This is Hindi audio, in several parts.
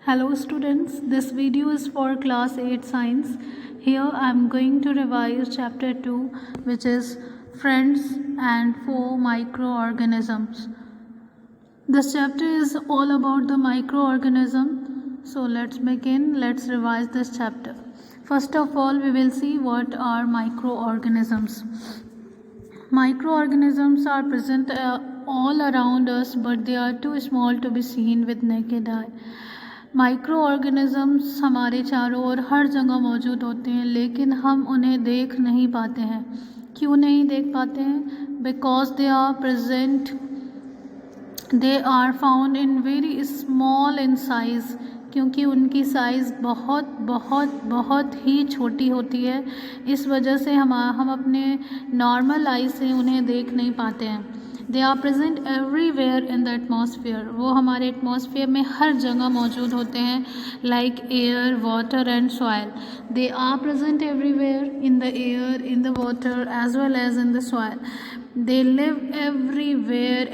Hello students, this video is for class 8 science. Here I am going to revise chapter 2, which is friends and foe microorganisms. This chapter is all about the microorganism. So let's begin. Let's revise this chapter. First of all, we will see what are microorganisms. Microorganisms are present all around us, but they are too small to be seen with naked eye. Micro organisms हमारे चारों ओर हर जगह मौजूद होते हैं, लेकिन हम उन्हें देख नहीं पाते हैं. क्यों नहीं देख पाते हैं? Because they are present, they are found in very small in size, क्योंकि उनकी साइज़ बहुत बहुत बहुत ही छोटी होती है. इस वजह से हम अपने नॉर्मल आई से उन्हें देख नहीं पाते हैं. They are present everywhere in the atmosphere, वो हमारे एटमॉस्फेयर में हर जगह मौजूद होते हैं, like air, water and soil. They are present everywhere in the air, in the water as well as in the soil. They live everywhere,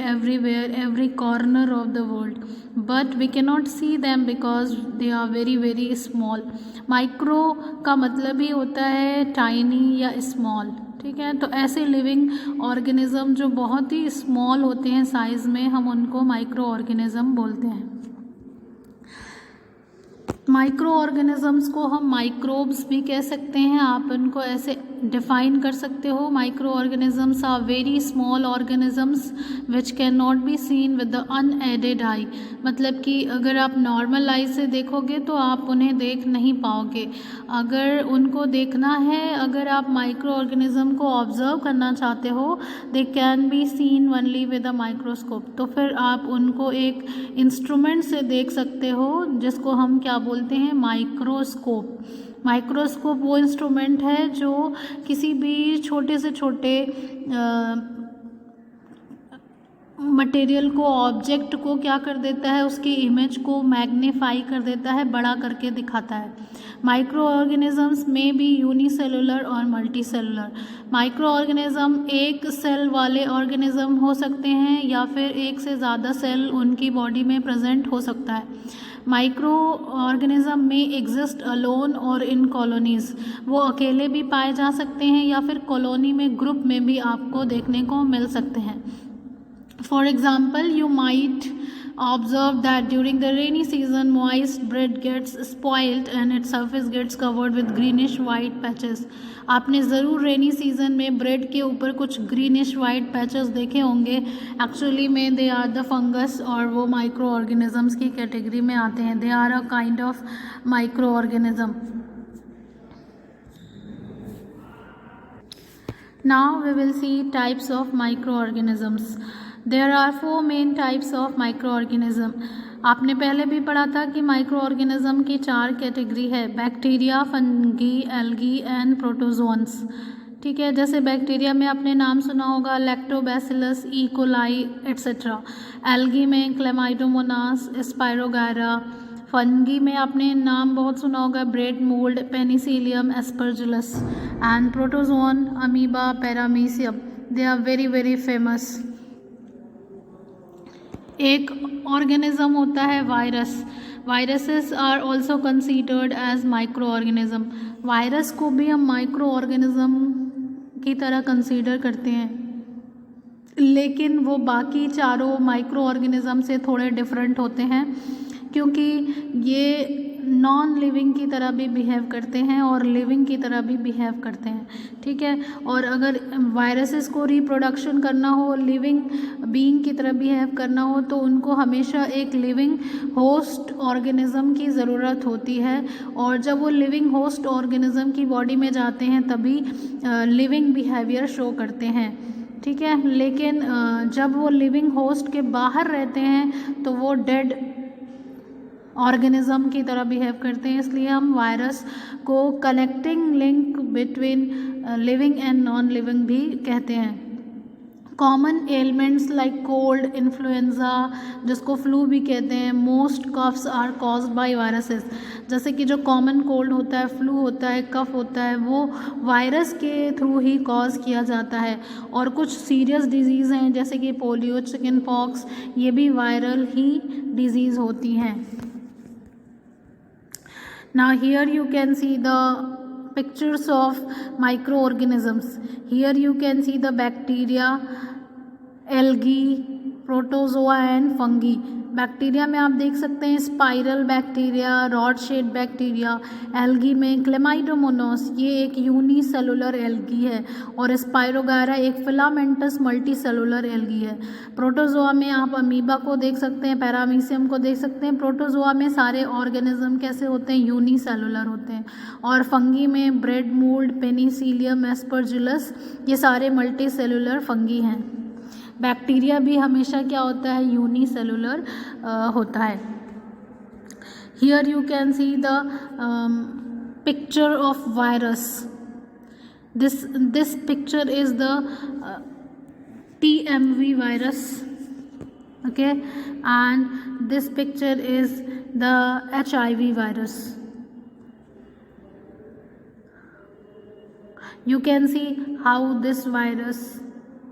every corner of the world, but we cannot see them because they are very small. Micro का मतलब ही होता है टाइनी या स्मॉल, ठीक है. तो ऐसे लिविंग ऑर्गेनिज्म जो बहुत ही स्मॉल होते हैं साइज़ में, हम उनको माइक्रो ऑर्गेनिज्म बोलते हैं. माइक्रो ऑर्गेनिजम्स को हम माइक्रोब्स भी कह सकते हैं. आप उनको ऐसे डिफाइन कर सकते हो. Micro organisms are very small organisms which can not be seen with the unaided eye. मतलब कि अगर आप नॉर्मल आई से देखोगे तो आप उन्हें देख नहीं पाओगे. अगर उनको देखना है, अगर आप माइक्रो ऑर्गेनिज्म को ऑब्जर्व करना चाहते हो, they can be seen only with a microscope. तो फिर आप उनको एक इंस्ट्रूमेंट से देख सकते हो, जिसको हम क्या बोलते हैं? माइक्रोस्कोप. माइक्रोस्कोप वो इंस्ट्रूमेंट है जो किसी भी छोटे से छोटे मटेरियल को, ऑब्जेक्ट को क्या कर देता है? उसकी इमेज को मैग्नीफाई कर देता है, बड़ा करके दिखाता है. माइक्रो ऑर्गेनिजम्स में भी यूनिसेलुलर और मल्टी सेलुलर. माइक्रो ऑर्गेनिज्म एक सेल वाले ऑर्गेनिज्म हो सकते हैं, या फिर एक से ज़्यादा सेल उनकी बॉडी में प्रेजेंट हो सकता है. माइक्रो ऑर्गेनिज्म में एग्जिस्ट अलोन और इन कॉलोनीज़. वो अकेले भी पाए जा सकते हैं, या फिर कॉलोनी में, ग्रुप में भी आपको देखने को मिल सकते हैं. For example, you might observe that during the rainy season, moist bread gets spoiled and its surface gets covered with greenish white patches. आपने ज़रूर रेनी सीजन में ब्रेड के ऊपर कुछ ग्रीनिश वाइट पैचेस देखे होंगे. एक्चुअली में दे आर द फंगस, और वो माइक्रो ऑर्गेनिजम्स की कैटेगरी में आते हैं. They are a kind of microorganism. Now we will see types of microorganisms. There are 4 main types of microorganism. आपने पहले भी पढ़ा था कि माइक्रो ऑर्गेनिज्म की 4 कैटेगरी है: bacteria, fungi, algae and protozoans. ठीक है. जैसे बैक्टीरिया में आपने नाम सुना होगा, lactobacillus, E coli etcetera. Algae में क्लेमाइडोमोनास, स्पायरोगायरा. फंगी में आपने नाम बहुत सुना होगा, bread mould, penicillium, aspergillus. And protozoan, amoeba, paramecium. They are very famous. एक ऑर्गेनिज्म होता है virus. Viruses are also considered as micro organism. Virus को भी हम माइक्रो ऑर्गेनिज्म की तरह कंसीडर करते हैं, लेकिन वो बाकी चारों माइक्रो ऑर्गेनिज्म से थोड़े डिफरेंट होते हैं, क्योंकि ये नॉन लिविंग की तरह भी बिहेव करते हैं और लिविंग की तरह भी बिहेव करते हैं. ठीक है. और अगर वायरसेस को रिप्रोडक्शन करना हो, लिविंग बीइंग की तरह बिहेव करना हो, तो उनको हमेशा एक लिविंग होस्ट ऑर्गेनिज्म की ज़रूरत होती है. और जब वो लिविंग होस्ट ऑर्गेनिज्म की बॉडी में जाते हैं, तभी लिविंग बिहेवियर शो करते हैं. ठीक है. लेकिन जब वो लिविंग होस्ट के बाहर रहते हैं, तो वो डेड ऑर्गेनिज्म की तरह बिहेव करते हैं. इसलिए हम वायरस को connecting link between living and non living भी कहते हैं. Common elements like cold, influenza, जिसको फ्लू भी कहते हैं, most coughs are caused by viruses. जैसे कि जो कॉमन कोल्ड होता है, फ्लू होता है, कफ होता है, वो वायरस के थ्रू ही कॉज किया जाता है. और कुछ सीरियस डिजीज़ हैं, जैसे कि पोलियो, चिकन पॉक्स, ये भी वायरल ही डिजीज़ होती हैं. Now here you can see the pictures of microorganisms. Here you can see the bacteria, algae, protozoa and fungi. Bacteria में आप देख सकते हैं spiral bacteria, rod shaped bacteria. Algae में क्लेमाइडोमोनास, ये एक यूनिसेलुलर एल्गी है, और स्पाइरोगायरा एक फिलामेंटस मल्टीसेलुलर एल्गी है. प्रोटोजोआ में आप अमीबा को देख सकते हैं, पैरामीशियम को देख सकते हैं. प्रोटोजोआ में सारे ऑर्गेनिज्म कैसे होते हैं, यूनिसेलुलर होते हैं. और फंगी में ब्रेड मोल्ड, पेनिसिलियम, एस्परजिलस, ये सारे मल्टीसेलुलर फंगी हैं. बैक्टीरिया भी हमेशा क्या होता है, यूनिसेलुलर होता है. Here you can see the picture of virus. This picture is the TMV virus, okay, and this picture is the HIV virus. You can see how this virus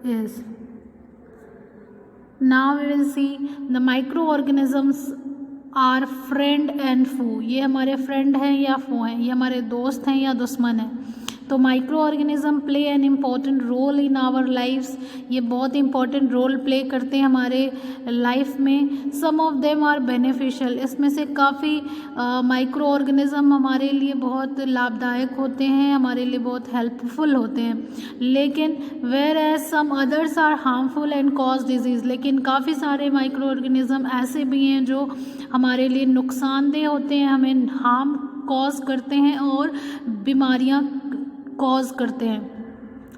is. Now we will see the microorganisms are friend and foe. ये हमारे फ्रेंड हैं या फो हैं, ये हमारे दोस्त हैं या दुश्मन हैं. तो micro organism play an important role in our lifes. ये बहुत इंपॉर्टेंट रोल प्ले करते हैं हमारे लाइफ में. सम ऑफ देम आर बेनिफिशियल. इसमें से काफ़ी माइक्रो ऑर्गेनिज्म हमारे लिए बहुत लाभदायक होते हैं, हमारे लिए बहुत हेल्पफुल होते हैं. लेकिन whereas some others are harmful and cause disease. लेकिन काफ़ी सारे माइक्रो ऑर्गेनिज्म ऐसे भी हैं जो हमारे लिए नुकसानदेह होते हैं, हमें हार्म कॉज करते हैं और बीमारियां कॉज करते हैं.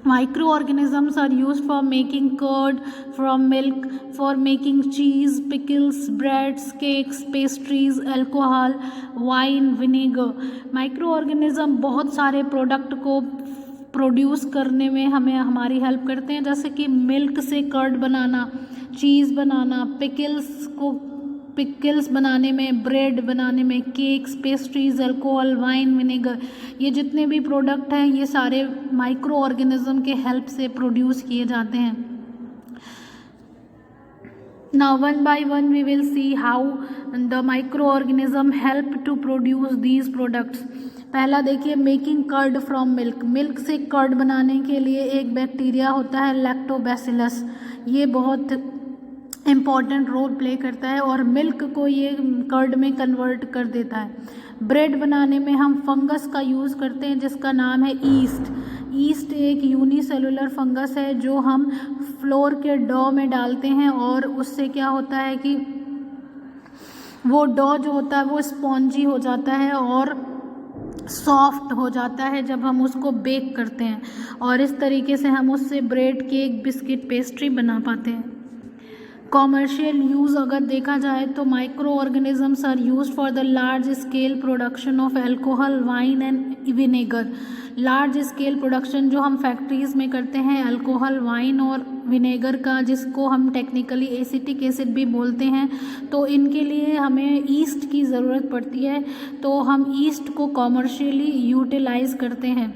Micro organisms are use for making curd from milk, for making cheese, pickles, breads, cakes, pastries, alcohol, wine, vinegar. Micro organism बहुत सारे प्रोडक्ट को प्रोड्यूस करने में हमें हमारी हेल्प करते हैं, जैसे कि मिल्क से कर्ड बनाना, चीज़ बनाना, पिकल्स बनाने में, ब्रेड बनाने में, cakes, pastries, alcohol, wine, vinegar. ये जितने भी प्रोडक्ट हैं ये सारे माइक्रो ऑर्गेनिज्म के हेल्प से प्रोड्यूस किए जाते हैं. Now one by one we will see how the micro organism help to produce these products. पहला देखिए, making curd from milk. Milk से कर्ड बनाने के लिए एक बैक्टीरिया होता है लैक्टोबैसिलस. ये बहुत इम्पॉर्टेंट रोल प्ले करता है और मिल्क को ये कर्ड में कन्वर्ट कर देता है. ब्रेड बनाने में हम फंगस का यूज़ करते हैं जिसका नाम है ईस्ट. ईस्ट एक यूनिसेलुलर फंगस है जो हम फ्लोर के डो में डालते हैं और उससे क्या होता है कि वो डो जो होता है वो स्पॉन्जी हो जाता है और सॉफ्ट हो जाता है जब हम उसको बेक करते हैं, और इस तरीके से हम उससे ब्रेड, केक, बिस्किट, पेस्ट्री बना पाते हैं. कॉमर्शियल यूज़ अगर देखा जाए तो micro organisms are use for the large scale production of alcohol, wine and vinegar. Large scale production जो हम फैक्ट्रीज़ में करते हैं अल्कोहल, वाइन और विनेगर का, जिसको हम टेक्निकली एसिटिक एसिड भी बोलते हैं, तो इनके लिए हमें ईस्ट की ज़रूरत पड़ती है. तो हम ईस्ट को कॉमर्शियली यूटिलाइज़ करते हैं.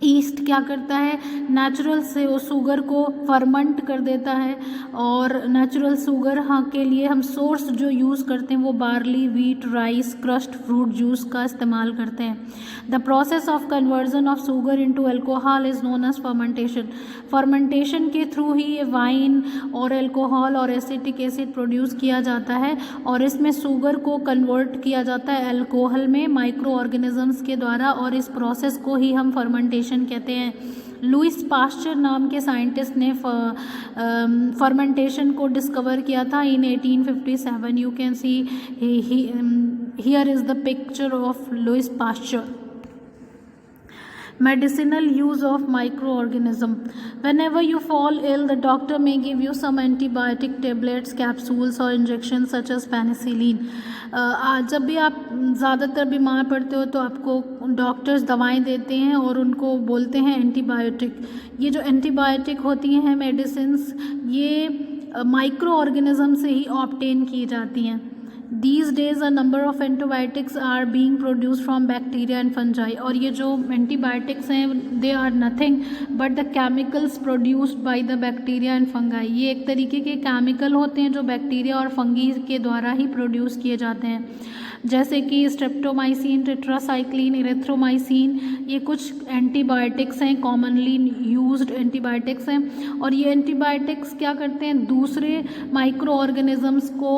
ईस्ट क्या करता है, नेचुरल से वो शुगर को फर्मेंट कर देता है, और नेचुरल शुगर के लिए हम सोर्स जो यूज़ करते हैं वो barley, wheat, rice, crushed fruit juice का इस्तेमाल करते हैं. The process of conversion of sugar into alcohol is known as fermentation. Fermentation के थ्रू ही ये वाइन और अल्कोहल और एसिटिक एसिड प्रोड्यूस किया जाता है, और इसमें शुगर को कन्वर्ट किया जाता है अल्कोहल में माइक्रो ऑर्गेनिजम्स के द्वारा, और इस प्रोसेस को ही हम फर्मेंटेशन कहते हैं. लुइस पास्चर नाम के साइंटिस्ट ने फर्मेंटेशन को डिस्कवर किया था in 1857. You can see here is the picture of Louis Pasteur. Medicinal use of microorganism. Whenever you fall ill, the doctor may give you some antibiotic tablets, capsules or injections such as penicillin. जब भी आप ज़्यादातर बीमार पड़ते हो तो आपको डॉक्टर्स दवाएं देते हैं और उनको बोलते हैं एंटीबायोटिक. ये जो एंटीबायोटिक होती हैं मेडिसिन्स, ये माइक्रो ऑर्गेनिज्म से ही ऑब्टेन की जाती हैं. These days a number of antibiotics are being produced from bacteria and fungi. और ये जो antibiotics हैं they are nothing but the chemicals produced by the bacteria and fungi. ये एक तरीके के केमिकल होते हैं जो बैक्टीरिया और फंगी के द्वारा ही प्रोड्यूस किए जाते हैं, जैसे कि स्ट्रेप्टोमाइसिन, टेट्रासाइक्लिन, इरेथ्रोमाइसिन, ये कुछ एंटीबायोटिक्स हैं, कॉमनली यूज्ड एंटीबायोटिक्स हैं। और ये एंटीबायोटिक्स क्या करते हैं, दूसरे माइक्रो ऑर्गेनिजम्स को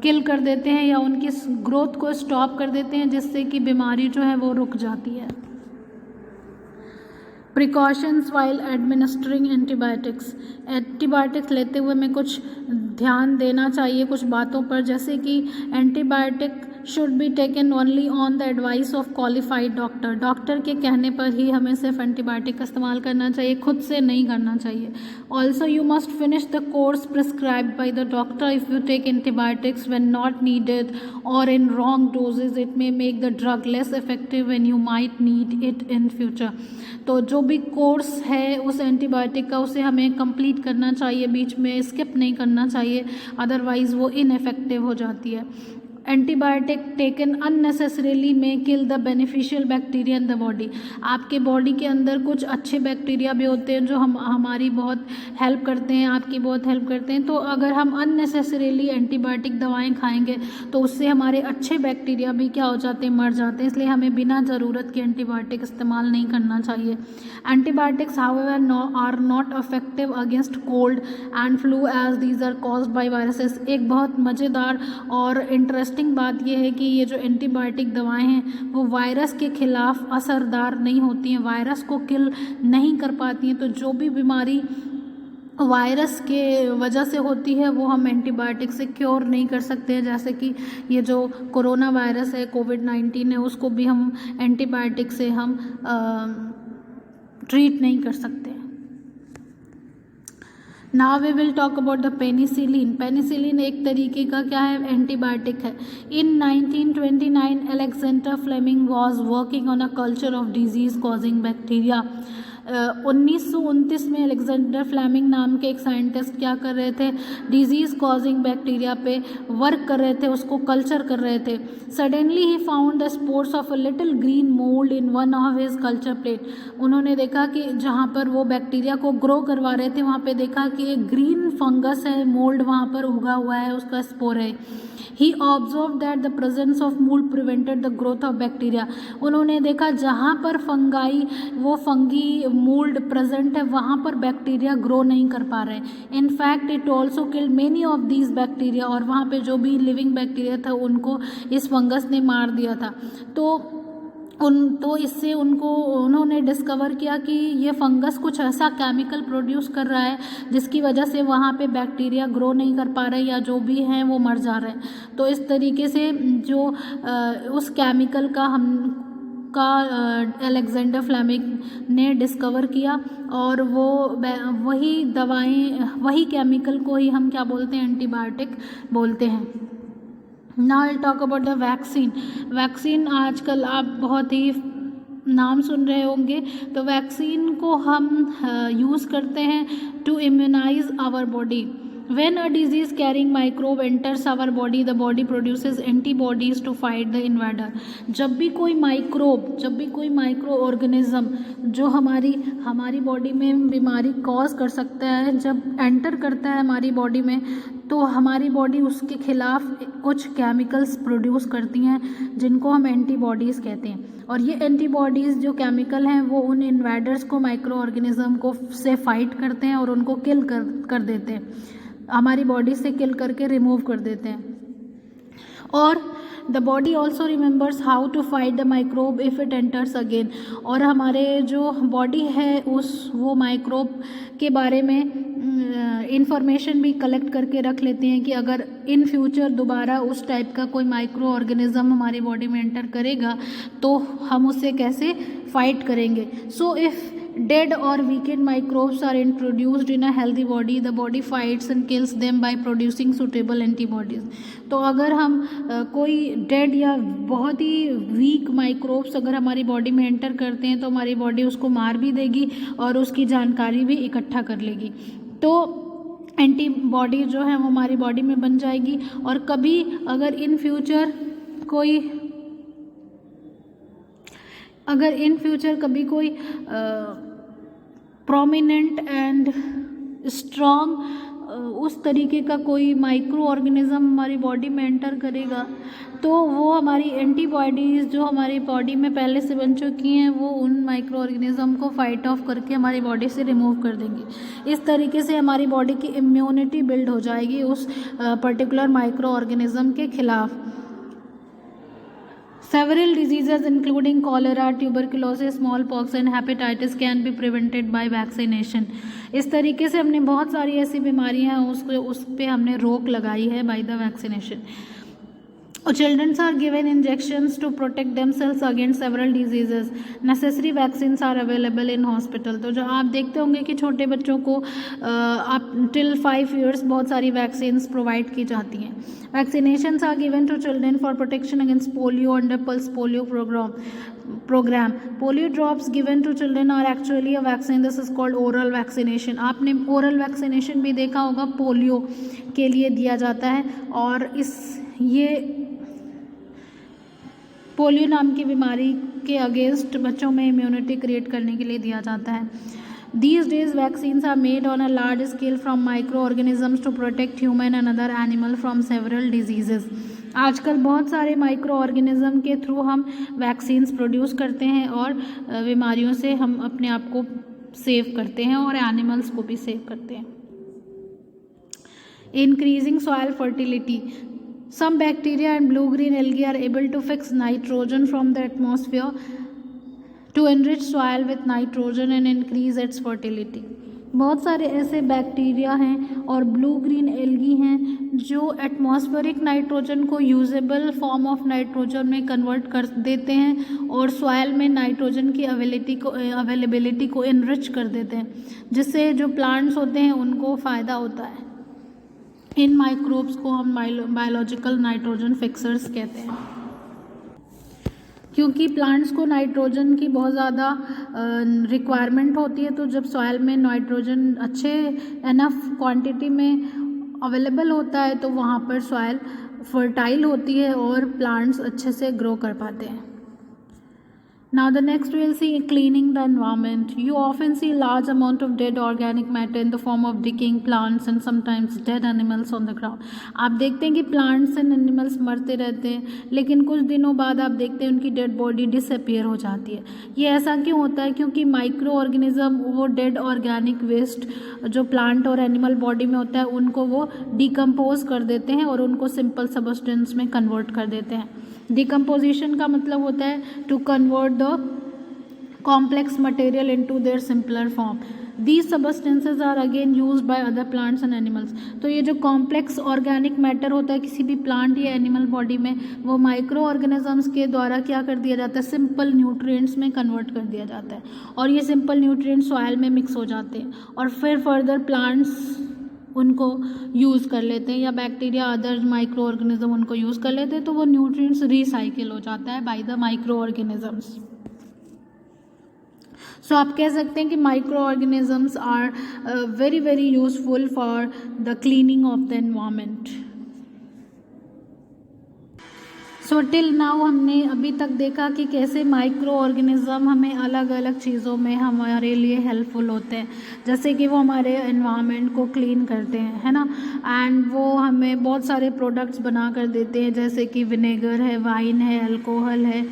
किल कर देते हैं या उनकी ग्रोथ को स्टॉप कर देते हैं, जिससे कि बीमारी जो है वो रुक जाती है। Precautions while administering antibiotics, antibiotics लेते हुए हमें कुछ ध्यान देना चाहिए कुछ बातों पर, जैसे कि antibiotic should be taken only on the advice of qualified doctor, doctor के कहने पर ही हमें सिर्फ एंटीबायोटिक का इस्तेमाल करना चाहिए, खुद से नहीं करना चाहिए। Also you must finish the course prescribed by the doctor. If you take antibiotics when not needed और in wrong dosages it may make the drug less effective when you might need it in future. तो जो भी कोर्स है उस एंटीबायोटिक का उसे हमें कंप्लीट करना चाहिए, बीच में स्किप नहीं करना चाहिए, अदरवाइज़ वो इनइफेक्टिव हो जाती है। एंटीबायोटिक टेकन अननेसेसरीली में kill the beneficial bacteria in the body, आपके बॉडी के अंदर कुछ अच्छे बैक्टीरिया भी होते हैं जो हमारी बहुत हेल्प करते हैं, आपकी बहुत हेल्प करते हैं। तो अगर हम अननेसेसरीली एंटीबायोटिक दवाएं खाएंगे तो उससे हमारे अच्छे बैक्टीरिया भी क्या हो जाते हैं, मर जाते हैं, इसलिए हमें बिना ज़रूरत के एंटीबायोटिक इस्तेमाल नहीं करना चाहिए। Antibiotics however are not effective against cold and flu as these are caused by viruses. एक बहुत मज़ेदार और इंटरेस्टिंग बात यह है कि ये जो एंटीबायोटिक दवाएं हैं वो वायरस के खिलाफ असरदार नहीं होती हैं, वायरस को किल नहीं कर पाती हैं। तो जो भी बीमारी वायरस के वजह से होती है वो हम एंटीबायोटिक से क्योर नहीं कर सकते हैं, जैसे कि ये जो कोरोना वायरस है, कोविड-19 है, उसको भी हम एंटीबायोटिक से हम ट्रीट नहीं कर सकते। Now we will talk about the penicillin. Penicillin एक तरीके का क्या है, एंटीबायोटिक है। In 1929 Alexander Fleming was working on a culture of disease causing bacteria. 1929 में अलेक्जेंडर फ्लेमिंग नाम के एक साइंटिस्ट क्या कर रहे थे, डिजीज़ कॉजिंग बैक्टीरिया पे वर्क कर रहे थे, उसको कल्चर कर रहे थे। Suddenly he found the spores of a little green mould in one of his culture plate. उन्होंने देखा कि जहाँ पर वो बैक्टीरिया को ग्रो करवा रहे थे वहाँ पे देखा कि एक ग्रीन फंगस है, मोल्ड वहाँ पर उगा हुआ है, उसका स्पोर है। He observe that the presence of mould prevented the growth of bacteria. उन्होंने देखा जहाँ पर फंगाई वो फंगी मोल्ड प्रेजेंट है वहाँ पर बैक्टीरिया ग्रो नहीं कर पा रहे। In fact it also killed many of these bacteria, और वहाँ पे जो भी लिविंग बैक्टीरिया था उनको इस फंगस ने मार दिया था। तो इससे उन्होंने डिस्कवर किया कि ये फंगस कुछ ऐसा केमिकल प्रोड्यूस कर रहा है जिसकी वजह से वहाँ पे बैक्टीरिया ग्रो नहीं कर पा रहे या जो भी हैं वो मर जा रहे हैं। तो इस तरीके से जो उस केमिकल का अलेक्जेंडर फ्लेमिंग ने डिस्कवर किया, और वही केमिकल को ही हम क्या बोलते हैं, एंटीबायोटिक बोलते हैं। Now I talk about the vaccine. Vaccine आजकल आप बहुत ही नाम सुन रहे होंगे। तो वैक्सीन को हम यूज़ करते हैं to immunise our body. When a disease carrying microbe enters our body, the body produces antibodies to fight the invader. जब भी कोई माइक्रो ऑर्गेनिज्म जो हमारी बॉडी में बीमारी कॉज कर सकता है, जब एंटर करता है हमारी बॉडी में, तो हमारी बॉडी उसके खिलाफ कुछ केमिकल्स प्रोड्यूस करती हैं जिनको हम एंटीबॉडीज़ कहते हैं। और ये एंटीबॉडीज़ जो केमिकल हैं वो उन इन्वेडर्स को, माइक्रो ऑर्गेनिज्म को से फाइट करते हैं और उनको किल कर देते हैं, हमारी बॉडी से किल करके रिमूव कर देते हैं। और the body also remembers how to fight the microbe if it enters again. और हमारे जो बॉडी है वो माइक्रोब के बारे में इंफॉर्मेशन भी कलेक्ट करके रख लेते हैं कि अगर इन फ्यूचर दोबारा उस टाइप का कोई माइक्रो ऑर्गेनिज्म हमारी बॉडी में एंटर करेगा तो हम उससे कैसे फाइट करेंगे। So if dead or weakened microbes are introduced in a healthy body, the body fights and kills them by producing suitable antibodies. तो अगर हम कोई डेड या बहुत ही वीक माइक्रोब्स अगर हमारी बॉडी में एंटर करते हैं तो हमारी बॉडी उसको मार भी देगी और उसकी जानकारी भी इकट्ठा कर लेगी। तो एंटीबॉडी जो है वो हमारी बॉडी में बन जाएगी। और कभी अगर इन फ्यूचर कभी कोई प्रोमिनेंट एंड स्ट्रॉन्ग उस तरीके का कोई माइक्रो ऑर्गेनिज्म हमारी बॉडी में एंटर करेगा तो वो हमारी एंटीबॉडीज़ जो हमारी बॉडी में पहले से बन चुकी हैं वो उन माइक्रो ऑर्गेनिज्म को फाइट ऑफ करके हमारी बॉडी से रिमूव कर देंगी। इस तरीके से हमारी बॉडी की इम्यूनिटी बिल्ड हो जाएगी उस पर्टिकुलर माइक्रो ऑर्गेनिज्म के खिलाफ। Several diseases including cholera, tuberculosis, smallpox and hepatitis can be prevented by vaccination। इस तरीके से हमने बहुत सारी ऐसी बीमारियां हैं उस पे हमने रोक लगाई है by the vaccination। Children are given injections to protect themselves against several diseases। Necessary vaccines are available in hospital। तो जो आप देखते होंगे कि छोटे बच्चों को आप टिल 5 years बहुत सारी वैक्सीन्स प्रोवाइड की जाती हैं। Vaccinations are given to children for protection against polio under pulse polio program। Polio drops given to children are actually a vaccine। This is called oral vaccination। आपने oral vaccination भी देखा होगा, पोलियो के लिए दिया जाता है और ये पोलियो नाम की बीमारी के अगेंस्ट बच्चों में इम्यूनिटी क्रिएट करने के लिए दिया जाता है। These days vaccines are made on a large scale from microorganisms to protect human and other animal from several diseases। आजकल बहुत सारे माइक्रो ऑर्गेनिज्म के थ्रू हम वैक्सीन्स प्रोड्यूस करते हैं और बीमारियों से हम अपने आप को सेव करते हैं और एनिमल्स को भी सेव करते हैं। Increasing soil fertility। Some bacteria and blue-green algae are able to fix nitrogen from the atmosphere to enrich soil with nitrogen and increase its fertility। बहुत सारे ऐसे बैक्टीरिया हैं और ब्लू ग्रीन एल्गी हैं जो एटमॉस्फेरिक नाइट्रोजन को यूजेबल फॉर्म ऑफ नाइट्रोजन में कन्वर्ट कर देते हैं और सॉइल में नाइट्रोजन की अवेलेबिलिटी को इनरिच कर देते हैं, जिससे जो प्लांट्स होते हैं उनको फ़ायदा होता है। इन माइक्रोब्स को हम बायोलॉजिकल नाइट्रोजन फिक्सर्स कहते हैं। क्योंकि प्लांट्स को नाइट्रोजन की बहुत ज़्यादा रिक्वायरमेंट होती है, तो जब सॉइल में नाइट्रोजन अच्छे एनफ क्वांटिटी में अवेलेबल होता है तो वहाँ पर सॉइल फर्टाइल होती है और प्लांट्स अच्छे से ग्रो कर पाते हैं। Now the next we'll see cleaning the environment। You often see large amount of dead organic matter in the form of decaying plants and sometimes dead animals on the ground। आप देखते हैं कि plants and animals मरते रहते हैं लेकिन कुछ दिनों बाद आप देखते हैं उनकी डेड बॉडी डिसअपीयर हो जाती है। ये ऐसा क्यों होता है? क्योंकि माइक्रो ऑर्गेनिज्म वो डेड ऑर्गेनिक वेस्ट जो प्लांट और एनिमल बॉडी में होता है उनको वो डिकम्पोज कर देते हैं और उनको सिंपल सब्सटेंस में कन्वर्ट कर देते हैं। डिकम्पोजिशन का मतलब होता है to convert the complex material into their simpler form. These substances are again used by other plants and animals. तो ये जो कॉम्प्लेक्स ऑर्गेनिक मैटर होता है किसी भी प्लांट या एनिमल बॉडी में, वो माइक्रो ऑर्गेनिजम्स के द्वारा क्या कर दिया जाता है? सिंपल न्यूट्रिएंट्स में कन्वर्ट कर दिया जाता है और ये सिंपल न्यूट्रिएंट्स सॉइल में मिक्स हो जाते हैं और फिर फर्दर प्लांट्स उनको यूज़ कर लेते हैं या बैक्टीरिया अदर माइक्रो ऑर्गेनिज्म उनको यूज़ कर लेते हैं, तो वो न्यूट्रिएंट्स रिसाइकिल हो जाता है by the micro organisms. So आप कह सकते हैं कि micro organisms are very very useful for the cleaning of the environment. So till now हमने अभी तक देखा कि कैसे माइक्रो ऑर्गेनिज्म हमें अलग अलग चीज़ों में हमारे लिए हेल्पफुल होते हैं, जैसे कि वो हमारे एनवायरनमेंट को क्लीन करते हैं, है ना, एंड वो हमें बहुत सारे प्रोडक्ट्स बना कर देते हैं, जैसे कि विनेगर है, वाइन है, अल्कोहल है,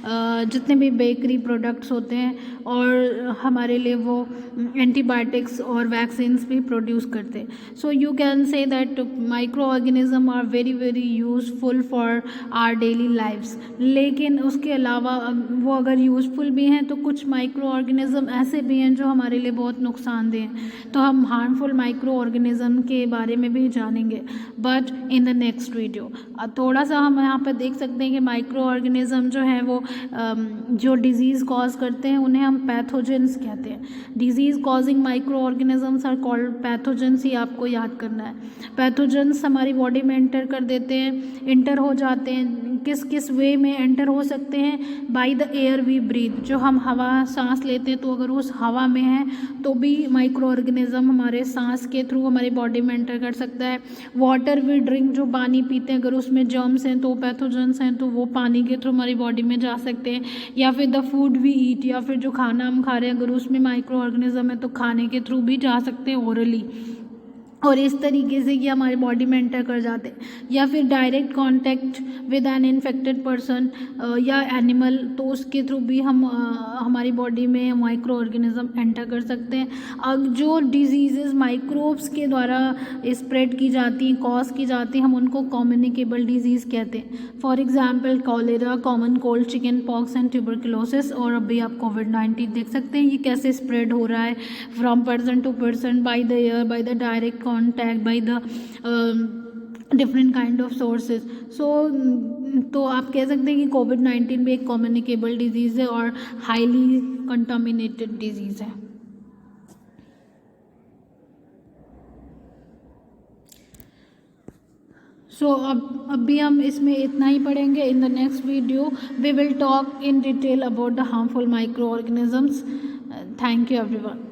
जितने भी बेकरी प्रोडक्ट्स होते हैं, और हमारे लिए वो एंटीबायोटिक्स और वैक्सीन्स भी प्रोड्यूस करते हैं। So you can say that micro organism are very very useful for our daily lifes. लेकिन उसके अलावा वो अगर यूज़फुल भी हैं तो कुछ माइक्रो ऑर्गेनिज्म ऐसे भी हैं जो हमारे लिए बहुत नुकसानदेह हैं। तो हम हार्मफुल माइक्रो ऑर्गेनिज्म के बारे में भी जानेंगे, but in the next video. थोड़ा सा हम यहाँ पर देख सकते हैं कि माइक्रो ऑर्गेनिज्म जो है वो जो डिजीज़ कॉज करते हैं उन्हें हम पैथोजेंस कहते हैं। Disease causing micro organisms are called pathogens, ही आपको याद करना है। पैथोजेंस हमारी बॉडी में इंटर हो जाते हैं किस किस वे में एंटर हो सकते हैं? By the air we breathe, जो हम हवा सांस लेते हैं तो अगर उस हवा में है तो भी माइक्रो ऑर्गेनिज्म हमारे सांस के थ्रू हमारी बॉडी में एंटर कर सकता है। वाटर वी ड्रिंक, जो पानी पीते हैं अगर उसमें जर्म्स हैं तो पैथोजेंस हैं तो वो पानी के थ्रू हमारी बॉडी में जा सकते हैं। या फिर द फूड वी ईट, या फिर जो खाना हम खा रहे हैं अगर उसमें माइक्रो ऑर्गेनिज्म है तो खाने के थ्रू भी जा सकते हैं ओरली, और इस तरीके से कि हमारी बॉडी में एंटर कर जाते हैं। या फिर direct contact with an infected person या एनिमल, तो उसके थ्रू भी हम हमारी बॉडी में माइक्रो ऑर्गेनिज्म एंटर कर सकते हैं। अब जो डिजीज़ माइक्रोब्स के द्वारा स्प्रेड की जाती हैं, कॉज की जाती हैं, हम उनको कम्युनिकेबल डिजीज़ कहते हैं। For example cholera, common cold, chicken pox and tuberculosis. और अभी आप कोविड-19 देख सकते हैं ये कैसे स्प्रेड हो रहा है from person to person, by the air, by the direct contact, by the different kind of sources. तो आप कह सकते हैं कि कोविड-19 भी एक कम्युनिकेबल डिजीज़ है और हाईली कंटामिनेटेड डिजीज़ है। सो अभी हम इसमें इतना ही पढ़ेंगे। In the next video we will talk in detail about the harmful micro organisms. Thank you everyone.